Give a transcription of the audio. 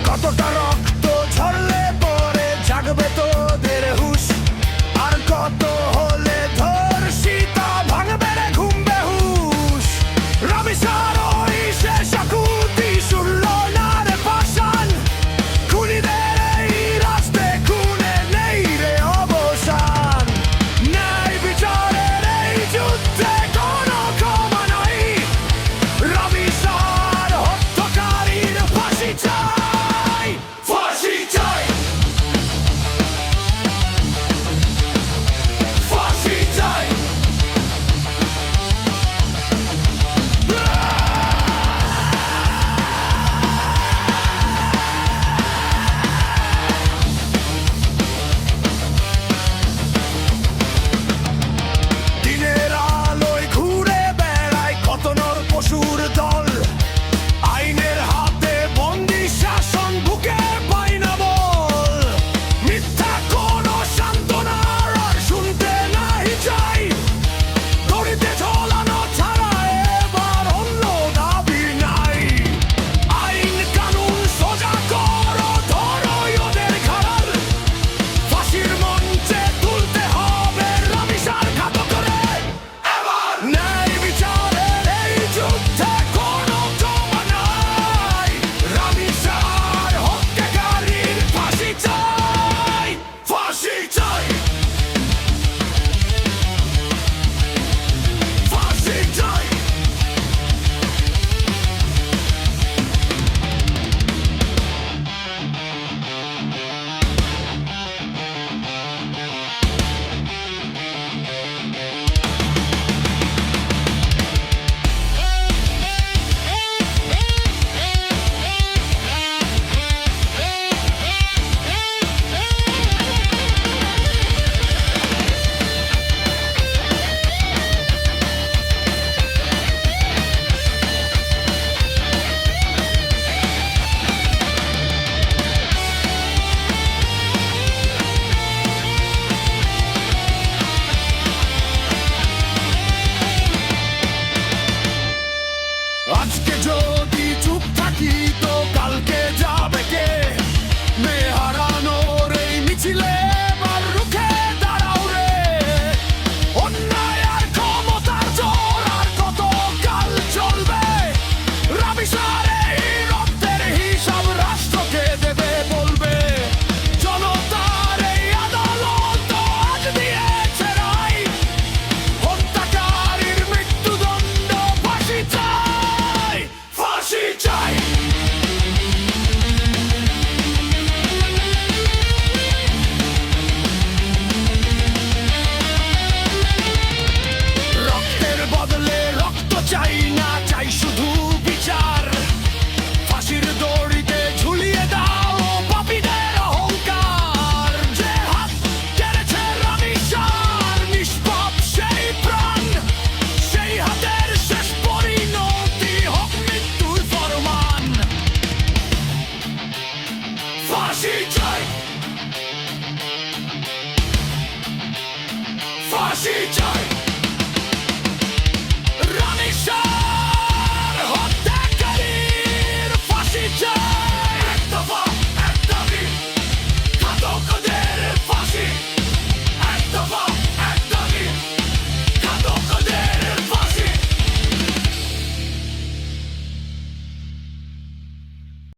কতটা রক্ত ঝরলে পরে জাগবে তোদের হুশ, আর কত হলে ধর্ষিতা ভাঙবে রে ঘুম বেহুশ। রবিশার ওই শেষ আকুতি শুনল না রে পাষাণ, খুনিদের এই রাস্তে খুনে নেই রে অবসান। ন্যায় বিচারের এই যুদ্ধে কোনো ক্ষমা নাই, রবিশার হত্যাকারীর ফাঁসি চাই, ফাঁসি চাই, ফাঁসি চাই। দিনের আলোয় ঘুরে বেড়ায় কত নর পশুর দল, আইনের হাতে বন্দি শাসন বুকে পাই না বল। মিথ্যা কোনো সান্ত্বনার আর শুনতে নাই চাই, দড়িতে ঝোলানো ছাড়া এবার অন্য দাবি নাই। আইন কানুন সোজা করো, ধরো ওদের ঘাড়, ফাঁসির মঞ্চে তুলতে হবে রবিশার ঘাতকদের। ন্যায় বিচারের এই যুদ্ধে কোনো ক্ষমা নাই, রবিশার হত্যাকারীর ফাঁসি চাই, ফাঁসি চাই, ফাঁসি চাই। আজকে যদি চুপ থাকি তো কালকে যাবে কে? মেয়ে হারানোর এই মিছিলে এবার রুখে দাঁড়াও রে। অন্যায় আর ক্ষমতার জোর আর কত কাল চলবে? রবিশার এই রক্তের হিসাব রাষ্ট্রকে দেবে বলবে। জনতার এই আদালত তো আজ দিয়েছে রায়, হত্যাকারীর মৃত্যুদণ্ড, ফাঁসি চাই, ফাঁসি চাই। রক্তের বদলে রক্ত চাই না, চাই শুধু বিচার। ফাঁসির দড়িতে ঝুলিয়ে দাও পাপীদের অহংকার। যে হাত কেড়েছে রবিশার নিষ্পাপ সেই প্রাণ, সেই হাতের শেষ পরিণতি হোক মৃত্যুর ফরমান। ফাঁসি চাই, ফাঁসি চাই, রবিশার